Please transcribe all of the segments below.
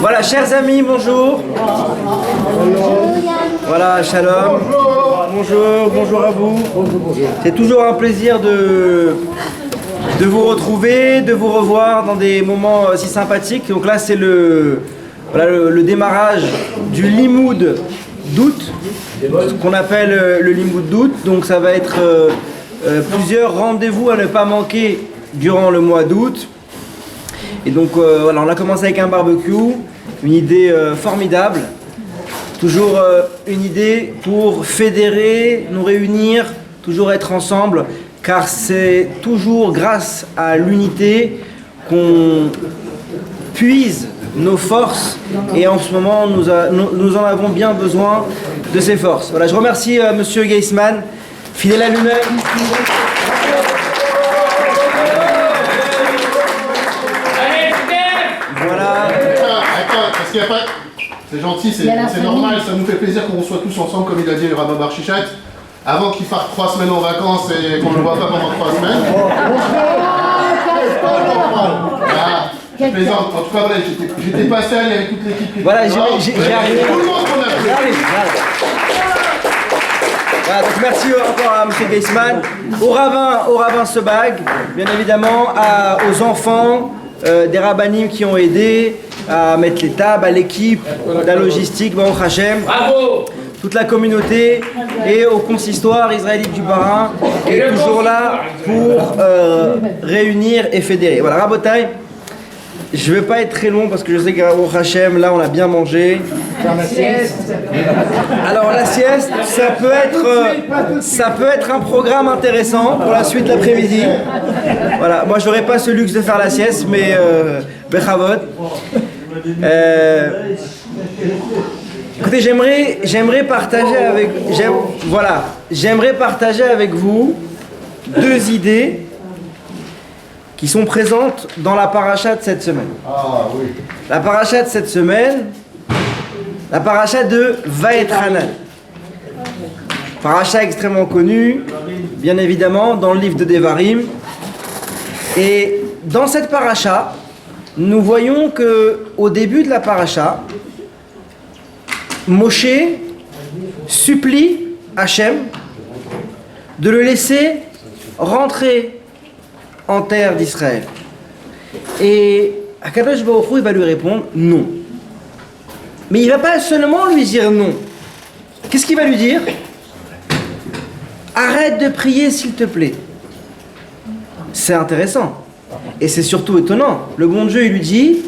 Voilà, chers amis, bonjour. Voilà, shalom. Bonjour à vous. C'est toujours un plaisir de vous retrouver, de vous revoir dans des moments si sympathiques. Donc là, c'est le démarrage du limoud d'août, ce qu'on appelle le limoud d'août. Donc ça va être plusieurs rendez-vous à ne pas manquer durant le mois d'août. Et donc voilà, on a commencé avec un barbecue, une idée formidable. Toujours une idée pour fédérer, nous réunir, toujours être ensemble, car c'est toujours grâce à l'unité qu'on puise nos forces, et en ce moment nous en avons bien besoin de ces forces. Voilà, je remercie Monsieur Geisman, fidèle à lui-même. Voilà. Attends, parce qu'il n'y a pas... C'est gentil, c'est normal, ça nous fait plaisir qu'on soit tous ensemble, comme il a dit le rabbin Bar Shichat, avant qu'il parte 3 semaines en vacances et qu'on ne le voit pas pendant 3 semaines. Je plaisante. En tout cas, j'étais pas seul, il y avait toute l'équipe. Voilà, j'ai arrivé. Tout le monde qu'on a fait. Voilà, donc merci encore à M. Geisman, au rabbin Sebag, bien évidemment, aux enfants des rabbinim qui ont aidé à mettre les tables, à l'équipe, la logistique, Baruch Hashem. Bravo! Toute la communauté et au consistoire israélite du Bas-Rhin qui est toujours là pour réunir et fédérer. Voilà, Rabotai, je ne vais pas être très long parce que je sais qu'à Baruch Hashem, là on a bien mangé. Alors la sieste, ça peut être un programme intéressant pour la suite de l'après-midi. Voilà, moi je n'aurai pas ce luxe de faire la sieste, mais Bechavot. Écoutez, j'aimerais partager avec vous 2 idées qui sont présentes dans la paracha de cette semaine. Ah oui. La paracha de cette semaine, la paracha de Vaetchanan. Paracha extrêmement connue, bien évidemment, dans le livre de Devarim. Et dans cette paracha, nous voyons que au début de la paracha, Moshe supplie Hachem de le laisser rentrer en terre d'Israël. Et Akadosh Baruch Hu, il va lui répondre non. Mais il ne va pas seulement lui dire non. Qu'est-ce qu'il va lui dire? Arrête de prier s'il te plaît. C'est intéressant. Et c'est surtout étonnant. Le bon Dieu, il lui dit,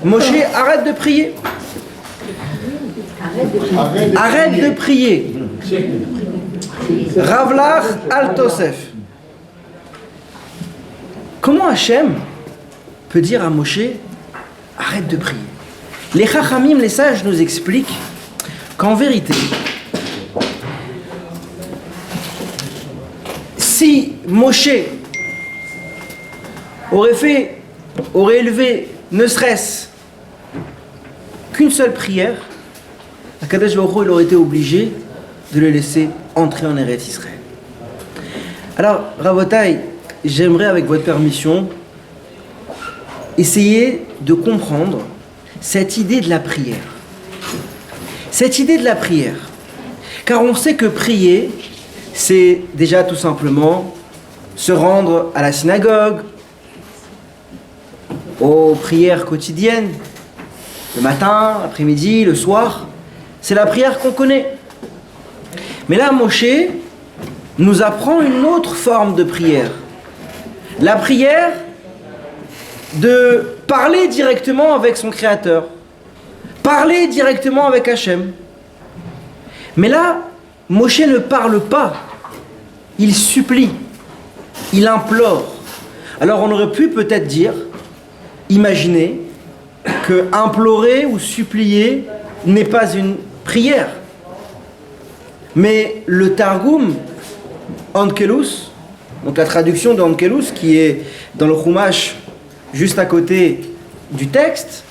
Moshe, arrête de prier. Arrête de prier. Ravlach al Tosef. Comment Hachem peut dire à Moshe, arrête de prier? Les Chachamim, les sages, nous expliquent qu'en vérité, si Moshe aurait élevé ne serait-ce qu'une seule prière, Akadosh Baruch Hu, il aurait été obligé de le laisser entrer en Eretz Israël. Alors, Rabotai, j'aimerais, avec votre permission, essayer de comprendre cette idée de la prière. Cette idée de la prière. Car on sait que prier, c'est déjà tout simplement se rendre à la synagogue, aux prières quotidiennes, le matin, l'après-midi, le soir. C'est la prière qu'on connaît. Mais là, Moshe nous apprend une autre forme de prière. La prière de parler directement avec son Créateur. Parler directement avec Hachem. Mais là, Moshe ne parle pas. Il supplie. Il implore. Alors on aurait pu peut-être dire, imaginer, que implorer ou supplier n'est pas une prière. Mais le Targum, Onkelos, donc la traduction de Onkelos, qui est dans le Chumash juste à côté du texte,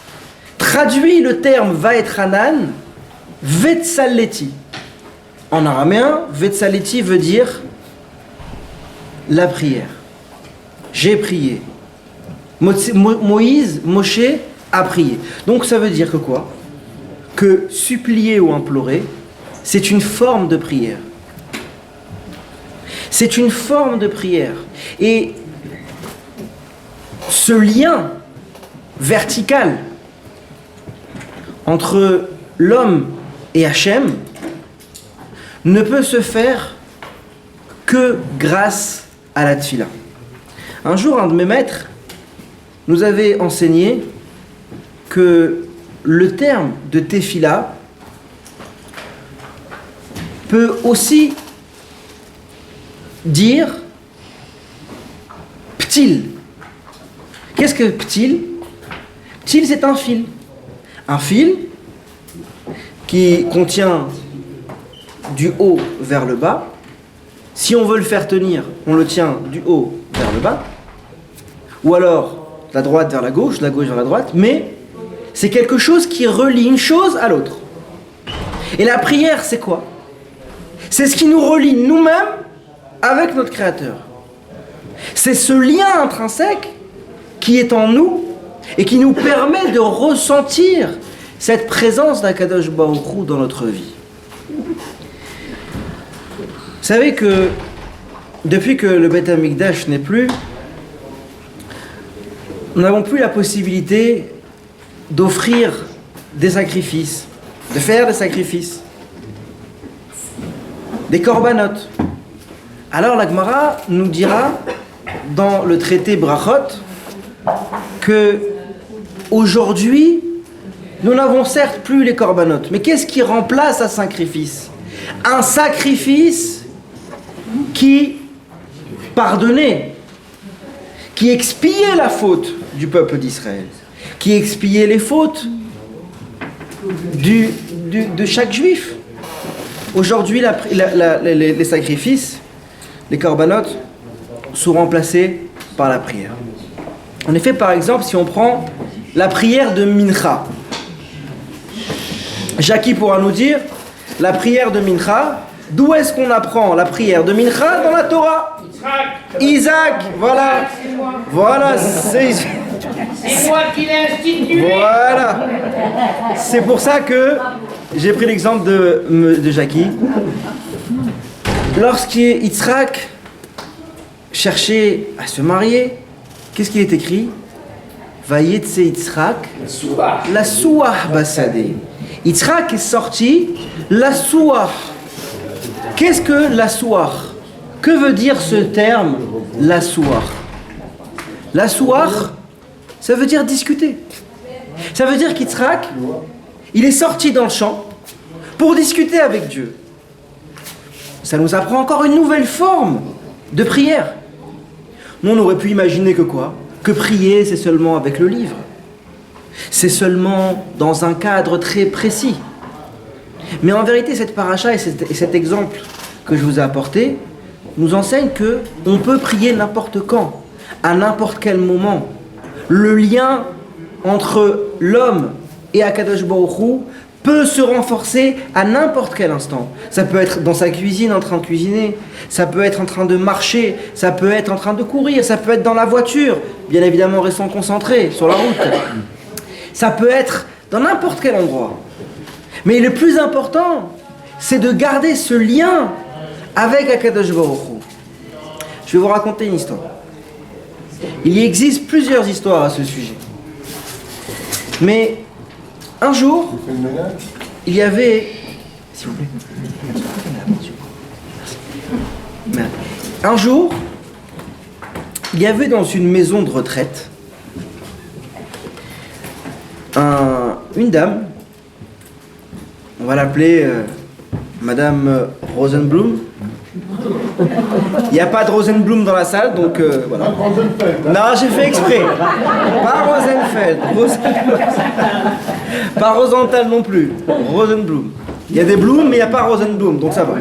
traduit le terme Vaetchanan, Vetsaleti. En araméen, Vetsaleti veut dire la prière. J'ai prié. Moshe a prié. Donc ça veut dire que quoi? Que supplier ou implorer, c'est une forme de prière. C'est une forme de prière. Et ce lien vertical entre l'homme et Hachem ne peut se faire que grâce à la tfila. Un jour, un de mes maîtres nous avait enseigné que le terme de tefila peut aussi dire ptil. Qu'est-ce que ptil? Ptil, c'est un fil. Un fil qui contient du haut vers le bas. Si on veut le faire tenir, on le tient du haut vers le bas. Ou alors de la droite vers la gauche vers la droite. Mais c'est quelque chose qui relie une chose à l'autre. Et la prière, c'est quoi? C'est ce qui nous relie nous-mêmes avec notre Créateur. C'est ce lien intrinsèque qui est en nous et qui nous permet de ressentir cette présence d'Akadosh Baruch Hu dans notre vie. Vous savez que depuis que le Beth Amikdash n'est plus, nous n'avons plus la possibilité d'offrir des sacrifices, de faire des sacrifices, des korbanot. Alors la Gemara nous dira dans le traité Brachot que aujourd'hui nous n'avons certes plus les korbanot, mais qu'est-ce qui remplace un sacrifice? Un sacrifice qui pardonnait, qui expiait la faute du peuple d'Israël, qui expiait les fautes de chaque juif. Aujourd'hui, les sacrifices, les korbanot, sont remplacés par la prière. En effet, par exemple, si on prend la prière de Mincha, Jackie pourra nous dire, la prière de Mincha, d'où est-ce qu'on apprend la prière de Mincha dans la Torah? Isaac, voilà. Voilà, c'est moi qui l'ai institué. Voilà. C'est pour ça que j'ai pris l'exemple de Jackie. Lorsqu'Yitzhak cherchait à se marier, qu'est-ce qu'il est écrit? Vayetse Yitzhak, la souah basadeh. Yitzhak est sorti, la souah. Qu'est-ce que la souah? Que veut dire ce terme, la souah? La souah, ça veut dire discuter. Ça veut dire qu'Yitzhak, il est sorti dans le champ pour discuter avec Dieu. Ça nous apprend encore une nouvelle forme de prière. Nous, on aurait pu imaginer que quoi? Que prier, c'est seulement avec le livre. C'est seulement dans un cadre très précis. Mais en vérité, cette paracha et cet exemple que je vous ai apporté nous enseigne que on peut prier n'importe quand, à n'importe quel moment. Le lien entre l'homme et Akadosh Baruch Hu peut se renforcer à n'importe quel instant. Ça peut être dans sa cuisine en train de cuisiner, ça peut être en train de marcher, ça peut être en train de courir, ça peut être dans la voiture, bien évidemment restant concentré sur la route. Ça peut être dans n'importe quel endroit. Mais le plus important, c'est de garder ce lien avec Akadosh Baruch Hu. Je vais vous raconter une histoire. Il y existe plusieurs histoires à ce sujet. Mais un jour, il y avait... S'il vous plaît. Merci. Un jour, il y avait dans une maison de retraite une dame, on va l'appeler Madame Rosenblum. Il n'y a pas de Rosenblum dans la salle, donc voilà. Non, j'ai fait exprès. Pas Rosenfeld. Pas Rosenthal non plus. Rosenblum. Il y a des Blum, mais il n'y a pas Rosenblum, donc ça va.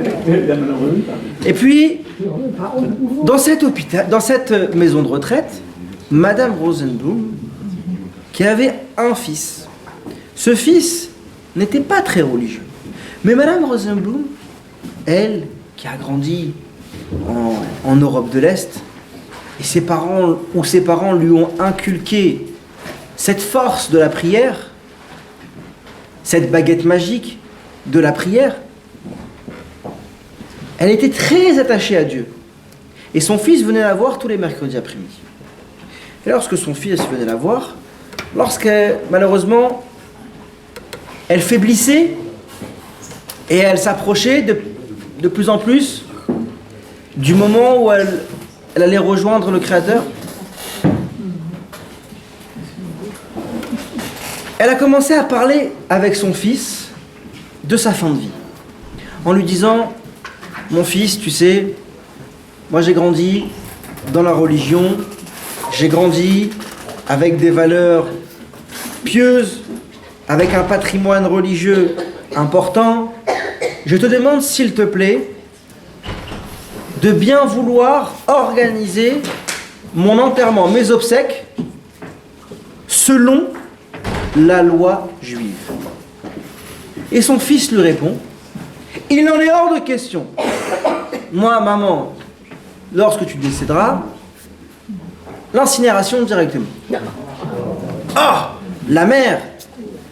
Et puis, dans cette maison de retraite, Madame Rosenblum, qui avait un fils. Ce fils n'était pas très religieux. Mais Madame Rosenblum, elle, qui a grandi en Europe de l'Est, Et ses parents lui ont inculqué cette force de la prière, cette baguette magique de la prière. Elle était très attachée à Dieu. Et son fils venait la voir tous les mercredis après-midi. Et lorsque son fils venait la voir, malheureusement, elle faiblissait et elle s'approchait de plus en plus du moment où elle allait rejoindre le Créateur, elle a commencé à parler avec son fils de sa fin de vie, en lui disant: mon fils, tu sais, moi j'ai grandi dans la religion, j'ai grandi avec des valeurs pieuses, avec un patrimoine religieux important. Je te demande, s'il te plaît, de bien vouloir organiser mon enterrement, mes obsèques, selon la loi juive. Et son fils lui répond: il en est hors de question. Moi, maman, lorsque tu décéderas, l'incinération directement. Or, la mère,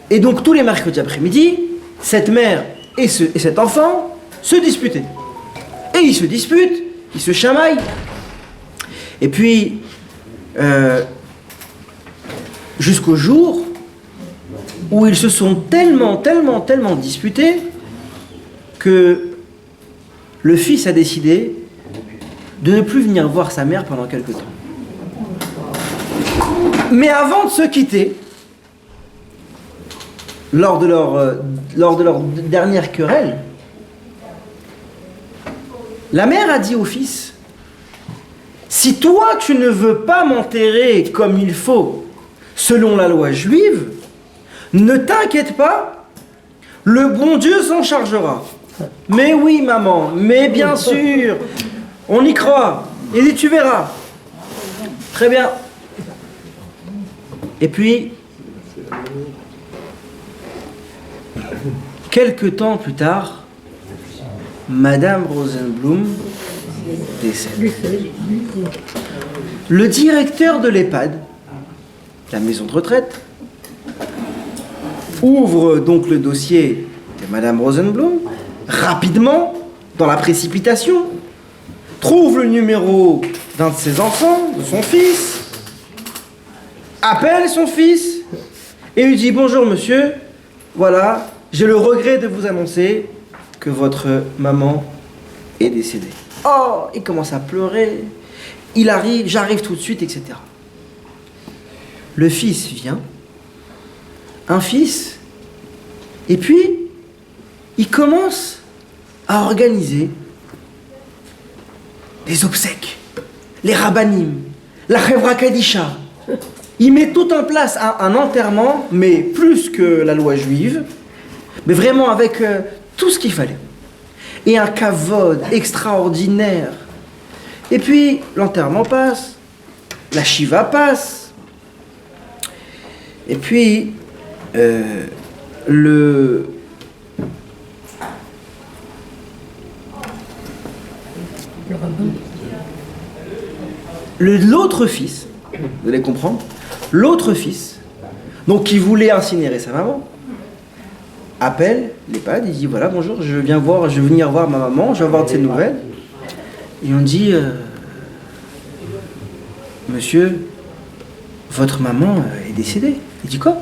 et donc tous les mercredis après-midi, cette mère et cet enfant se disputaient. Et ils se disputent, ils se chamaillent. Et puis, jusqu'au jour où ils se sont tellement disputés que le fils a décidé de ne plus venir voir sa mère pendant quelque temps. Mais avant de se quitter, lors de leur dernière querelle, la mère a dit au fils: si toi tu ne veux pas m'enterrer comme il faut, selon la loi juive, ne t'inquiète pas, le bon Dieu s'en chargera. Mais oui, maman, mais bien sûr, on y croit. Et tu verras. Très bien. Et puis, quelque temps plus tard, Madame Rosenblum décède. Le directeur de l'EHPAD, la maison de retraite, ouvre donc le dossier de Madame Rosenblum, rapidement, dans la précipitation, trouve le numéro d'un de ses enfants, de son fils, appelle son fils et lui dit: bonjour monsieur, voilà, j'ai le regret de vous annoncer que votre maman est décédée. Oh, il commence à pleurer, il arrive, j'arrive tout de suite, etc. Le fils vient, un fils, et puis il commence à organiser les obsèques, les rabbanim, la chevra kadisha. Il met tout en place un enterrement, mais plus que la loi juive, mais vraiment avec tout ce qu'il fallait. Et un kavod extraordinaire. Et puis, l'enterrement passe, la shiva passe, et puis, l'autre fils, vous allez comprendre, l'autre fils, donc qui voulait incinérer sa maman, appelle l'EHPAD, il dit: voilà, bonjour, je vais venir voir ma maman, je vais avoir de ses nouvelles. Et on dit: monsieur, votre maman est décédée. Il dit: quoi?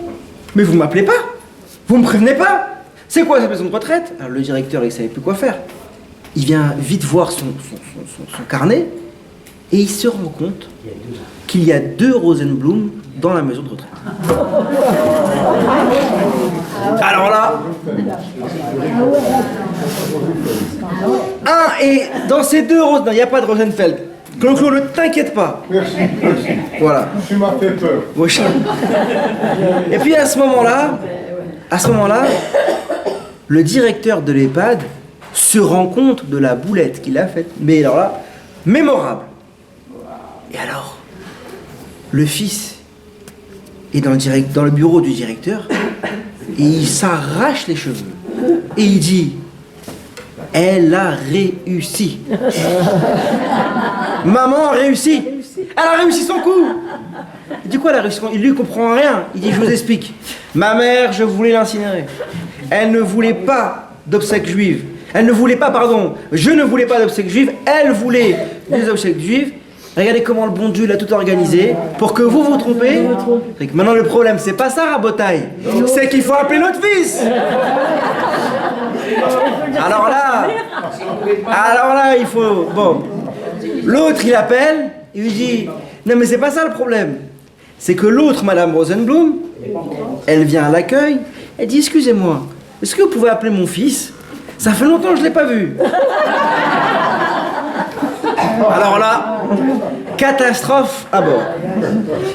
Mais vous m'appelez pas? Vous me prévenez pas? C'est quoi cette maison de retraite? Alors le directeur, il savait plus quoi faire. Il vient vite voir son carnet et il se rend compte qu'il y a 2 Rosenblum dans la maison de retraite. Alors là, et dans ces 2 Rosenblum, il n'y a pas de Rosenfeld. Claude, ne t'inquiète pas. Merci. Voilà. Tu m'as fait peur. Et puis à ce moment-là, le directeur de l'EHPAD se rend compte de la boulette qu'il a faite. Mais alors là, mémorable. Et alors, le fils est dans le bureau du directeur et il s'arrache les cheveux. Et il dit: elle a réussi. Maman a réussi. Elle a réussi son coup. Il dit quoi, elle a réussi son coup? Il lui comprend rien. Il dit, je vous explique. Ma mère, je voulais l'incinérer. Elle ne voulait pas d'obsèques juives. Elle ne voulait pas, pardon, je ne voulais pas d'obsèques juives. Elle voulait des obsèques juives. Regardez comment le bon Dieu l'a tout organisé pour que vous vous trompez. Maintenant, le problème, c'est pas ça, Rabotaï. C'est qu'il faut appeler notre fils. Alors là, il faut... Bon. L'autre, il appelle, il lui dit, non mais c'est pas ça le problème. C'est que l'autre, Madame Rosenblum, elle vient à l'accueil, elle dit, excusez-moi, est-ce que vous pouvez appeler mon fils? Ça fait longtemps que je ne l'ai pas vu. Alors là, catastrophe à bord.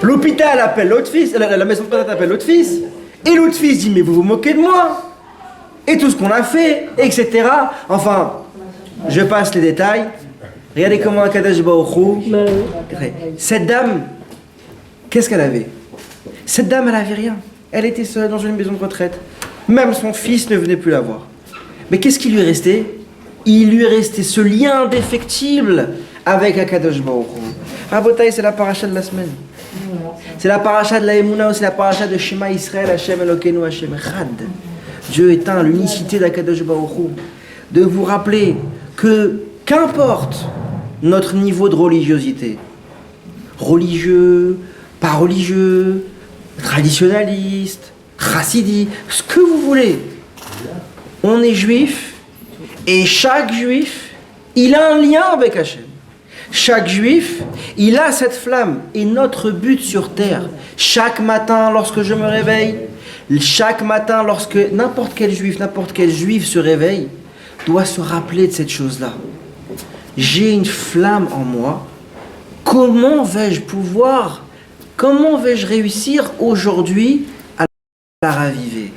L'hôpital appelle l'autre fils, la maison de retraite appelle l'autre fils, et l'autre fils dit, mais vous vous moquez de moi? Et tout ce qu'on a fait, etc. Enfin, je passe les détails. Regardez comment Akadosh Baruch Hu. Cette dame, qu'est-ce qu'elle avait? Cette dame, elle n'avait rien. Elle était seule dans une maison de retraite. Même son fils ne venait plus la voir. Mais qu'est-ce qui lui restait? Il lui restait ce lien indéfectible avec Akadosh Baruch Hu. Rabotaï, c'est la paracha de la semaine. C'est la paracha de la Emouna, c'est la paracha de Shema Israël, Hashem Elokeinu, Hashem Echad. Dieu est un, l'unicité d'Akadosh Baruch Hu. De vous rappeler que, qu'importe notre niveau de religiosité, religieux, pas religieux, traditionnaliste, chassidi, ce que vous voulez, on est juif, et chaque juif, il a un lien avec Hachem. Chaque juif, il a cette flamme, et notre but sur terre, chaque matin lorsque je me réveille, chaque matin lorsque n'importe quel juif se réveille, doit se rappeler de cette chose-là. J'ai une flamme en moi. Comment vais-je réussir aujourd'hui à la raviver,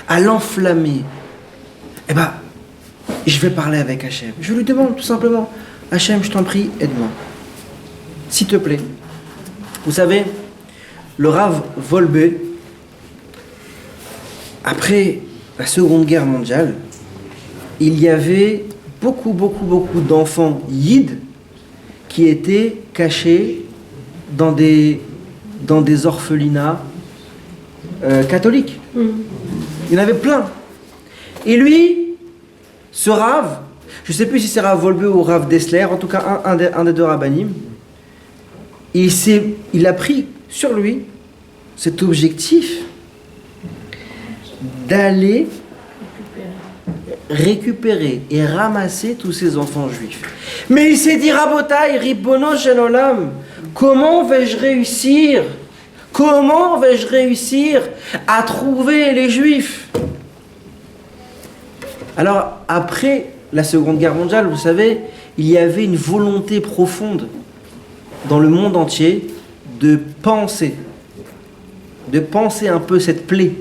à l'enflammer? Eh bien, je vais parler avec Hachem. Je lui demande tout simplement, Hachem, je t'en prie, aide-moi. S'il te plaît. Vous savez, le Rav Wolbe, après la Seconde Guerre mondiale, il y avait beaucoup d'enfants yid qui étaient cachés dans des orphelinats catholiques. Il y en avait plein. Et lui, ce Rav, je ne sais plus si c'est Rav Wolbe ou Rav Dessler, en tout cas un des deux rabbanim, il a pris sur lui cet objectif d'aller récupérer et ramasser tous ces enfants juifs. Mais il s'est dit, Rabotai, Ribono Shel Olam, comment vais-je réussir à trouver les juifs? Alors, après la Seconde Guerre mondiale, vous savez, il y avait une volonté profonde dans le monde entier de penser un peu cette plaie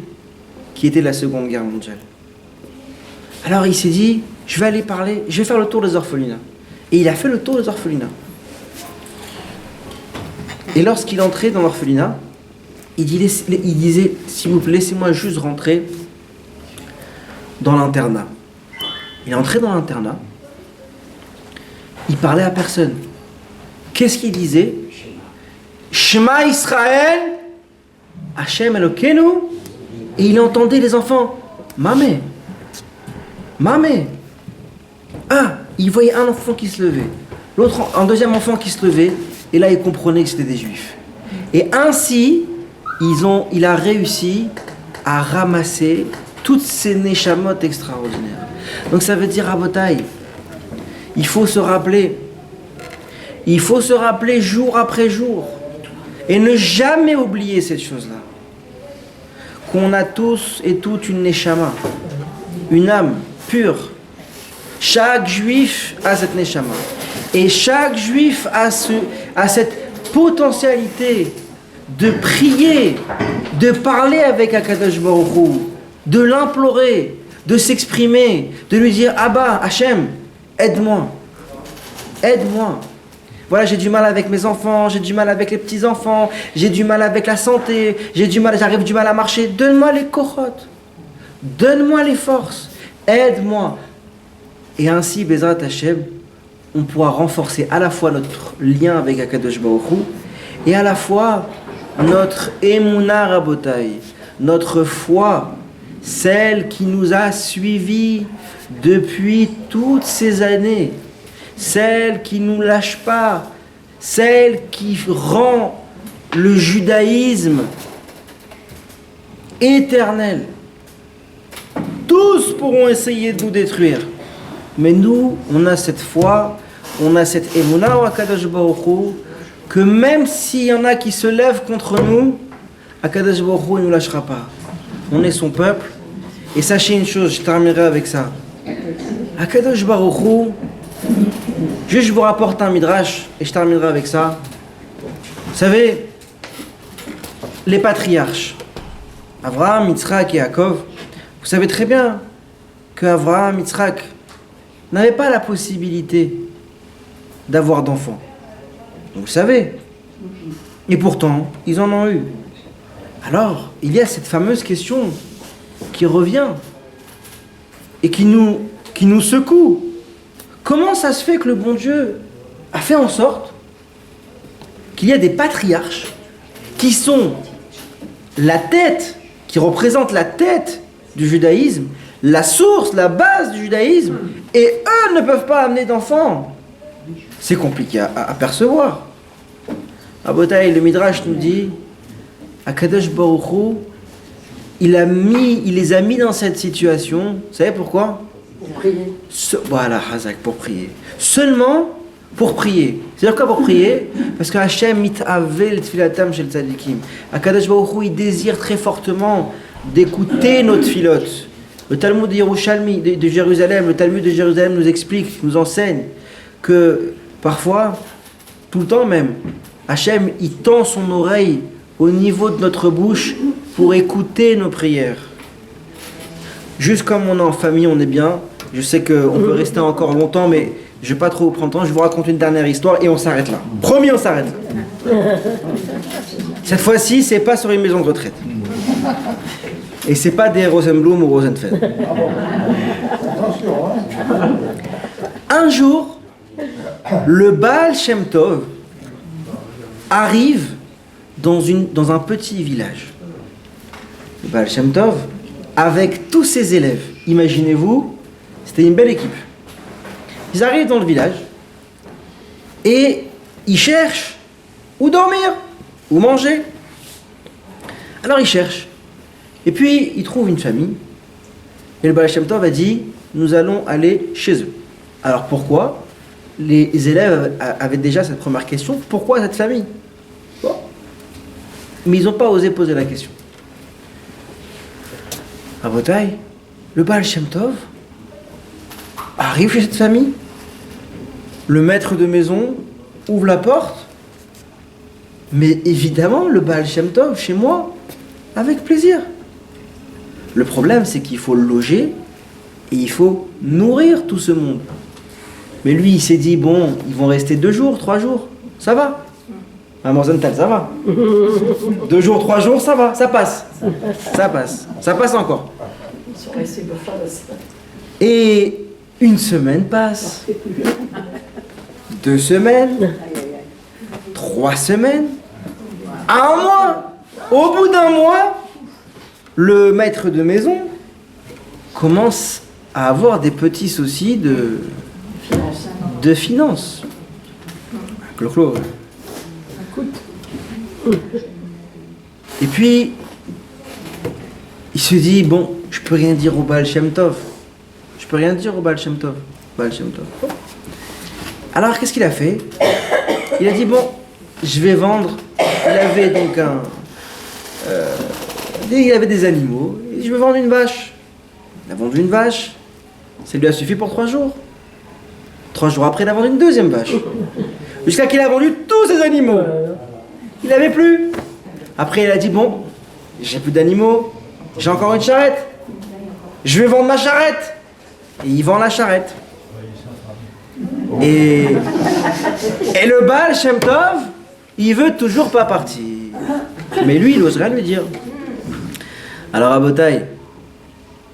qui était la Seconde Guerre mondiale. Alors il s'est dit, je vais aller parler, je vais faire le tour des orphelinats. Et il a fait le tour des orphelinats. Et lorsqu'il entrait dans l'orphelinat, il disait, s'il vous plaît, laissez-moi juste rentrer dans l'internat. Il est entré dans l'internat, il parlait à personne. Qu'est-ce qu'il disait? Shema Israël, Hashem Elokeinu. Et il entendait les enfants, Mamé. Ah, il voyait un enfant qui se levait, un deuxième enfant qui se levait, et là il comprenait que c'était des juifs. Et ainsi, il a réussi à ramasser toutes ces neshamot extraordinaires. Donc ça veut dire, Rabotai, il faut se rappeler jour après jour, et ne jamais oublier cette chose-là, qu'on a tous et toutes une neshama, une âme pure. Chaque juif a cette neshama. Et chaque juif a cette potentialité de prier, de parler avec Akadosh Baruch Hu, de l'implorer, de s'exprimer, de lui dire, Abba, Hachem, aide-moi. Voilà, j'ai du mal avec mes enfants, j'ai du mal avec les petits-enfants, j'ai du mal avec la santé, j'arrive du mal à marcher. Donne-moi les kochot, donne-moi les forces, aide-moi. Et ainsi, Bezrat Hachem, on pourra renforcer à la fois notre lien avec Akadosh Baruch Hu et à la fois notre Emouna Rabotai, notre foi, celle qui nous a suivis depuis toutes ces années, celle qui ne nous lâche pas, celle qui rend le judaïsme éternel. Tous pourront essayer de nous détruire, mais nous, on a cette foi, on a cette émouna au Akadosh Baruch Hu, que même s'il y en a qui se lèvent contre nous, Akadosh Baruch Hu ne nous lâchera pas. On est son peuple, et sachez une chose, je terminerai avec ça. Akadosh Baruch Hu, je vous rapporte un midrash, et je terminerai avec ça. Vous savez, les patriarches, Abraham, Yitzhak et Yaakov, vous savez très bien qu'Abraham, Yitzhak n'avaient pas la possibilité d'avoir d'enfants. Vous le savez. Et pourtant, ils en ont eu. Alors, il y a cette fameuse question qui revient et qui nous secoue. Comment ça se fait que le bon Dieu a fait en sorte qu'il y a des patriarches qui sont la tête, qui représentent la tête du judaïsme, la source, la base du judaïsme, et eux ne peuvent pas amener d'enfants? C'est compliqué à percevoir. Abotai, le Midrash nous dit, Akadosh Baruch Hu, il les a mis dans cette situation. Vous savez pourquoi? Pour prier. Voilà, Hazak, pour prier. Seulement pour prier. C'est-à-dire quoi pour prier? Parce que Hachem mit'avel tfilatam shel tzadikim. Akadosh Baruch Hu, il désire très fortement d'écouter nos tfilotes. Le Talmud de Yerushalmi, de Jérusalem, le Talmud de Jérusalem nous explique, nous enseigne que parfois, tout le temps même, Hachem, il tend son oreille au niveau de notre bouche pour écouter nos prières. Juste comme on est en famille, on est bien. Je sais qu'on peut rester encore longtemps, mais je ne vais pas trop vous prendre le temps. Je vous raconte une dernière histoire et on s'arrête là. Promis, on s'arrête là. Cette fois-ci, c'est pas sur une maison de retraite. Et c'est pas des Rosenblum ou Rosenfeld. Un jour, le Baal Shem Tov arrive dans un petit village. Le Baal Shem Tov, avec tous ses élèves. Imaginez-vous, c'était une belle équipe. Ils arrivent dans le village et ils cherchent où dormir, où manger. Alors ils cherchent. Et puis ils trouvent une famille. Et le Baal Shem Tov a dit, nous allons aller chez eux. Alors pourquoi? Les élèves avaient déjà cette première question, pourquoi cette famille? Bon. Mais ils n'ont pas osé poser la question. Rabotai, le Baal Shem Tov arrive chez cette famille, le maître de maison ouvre la porte, mais évidemment le Baal Shem Tov chez moi, avec plaisir. Le problème c'est qu'il faut le loger et il faut nourrir tout ce monde. Mais lui il s'est dit, bon, ils vont rester 2 jours, 3 jours, ça va. À Morzental, ça va. 2 jours, 3 jours, ça va, ça passe. Ça passe. Ça passe encore. Et 1 semaine passe. 2 semaines. 3 semaines. 1 mois. Au bout d'1 mois, le maître de maison commence à avoir des petits soucis de finances. Clo-clo. Et puis, il se dit, bon, je peux rien dire au Baal Shem Tov. Je peux rien dire au Baal Shem Tov. Baal Shem Tov. Alors, qu'est-ce qu'il a fait? Il a dit, bon, je vais vendre. Il avait donc il avait des animaux. Il dit, je vais vendre une vache. Il a vendu une vache. Ça lui a suffi pour 3 jours. 3 jours après, il a vendu une deuxième vache. Jusqu'à qu'il a vendu tous ses animaux. Il n'avait plus. Après, il a dit, bon, j'ai plus d'animaux, j'ai encore une charrette. Je vais vendre ma charrette. Et il vend la charrette. Et le Baal Shem Tov, il veut toujours pas partir. Mais lui, il n'ose rien lui dire. Alors, Rabotai,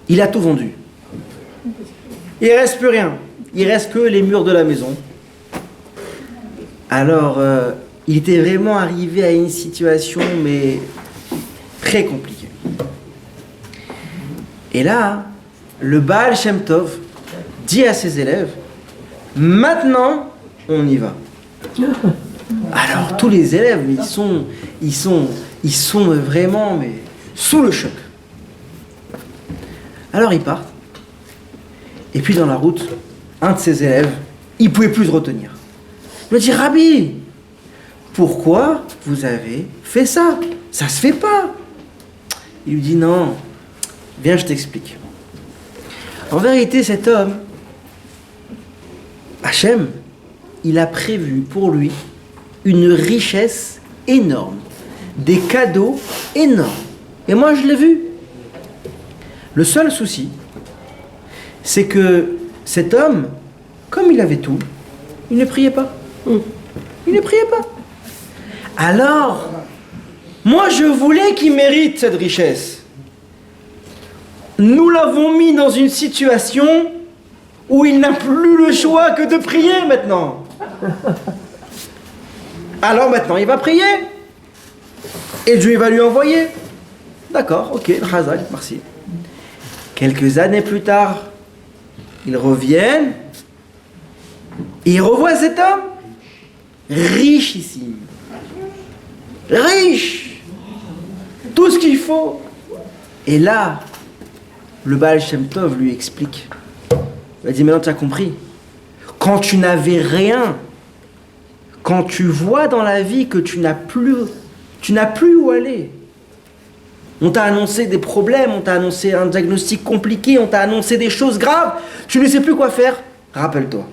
il a tout vendu. Il ne reste plus rien. Il reste que les murs de la maison. Alors, il était vraiment arrivé à une situation, mais très compliquée. Et là, le Baal Shem Tov dit à ses élèves, maintenant, on y va. Alors, tous les élèves, ils sont vraiment mais, sous le choc. Alors, ils partent. Et puis, dans la route, un de ses élèves, il ne pouvait plus se retenir. Il me dit, Rabbi, pourquoi vous avez fait ça? Ça se fait pas. Il lui dit, non, viens, je t'explique. En vérité, cet homme, Hachem, il a prévu pour lui une richesse énorme, des cadeaux énormes. Et moi, je l'ai vu. Le seul souci, c'est que cet homme, comme il avait tout, il ne priait pas. Il ne priait pas. Alors, moi, je voulais qu'il mérite cette richesse. Nous l'avons mis dans une situation où il n'a plus le choix que de prier maintenant. Alors maintenant, il va prier. Et Dieu va lui envoyer. D'accord, ok, Razak, merci. Quelques années plus tard, ils reviennent. Et ils revoient cet homme richissime. Riche. Tout ce qu'il faut. Et là, le Baal Shem Tov lui explique. Il dit, maintenant tu as compris. Quand tu n'avais rien, quand tu vois dans la vie que tu n'as plus où aller, on t'a annoncé des problèmes, on t'a annoncé un diagnostic compliqué, on t'a annoncé des choses graves, tu ne sais plus quoi faire, rappelle-toi,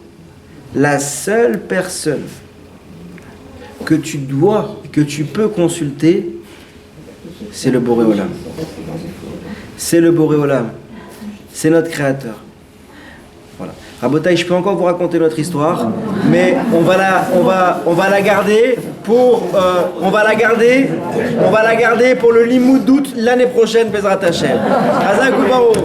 la seule personne que tu dois, que tu peux consulter, c'est le Boré Olam. C'est le Boré Olam. C'est notre créateur. Voilà. Rabotaï, je peux encore vous raconter notre histoire, mais on va la garder pour pour le Limoud d'août l'année prochaine, Bezrat Hashem. Hazak ou Baruch.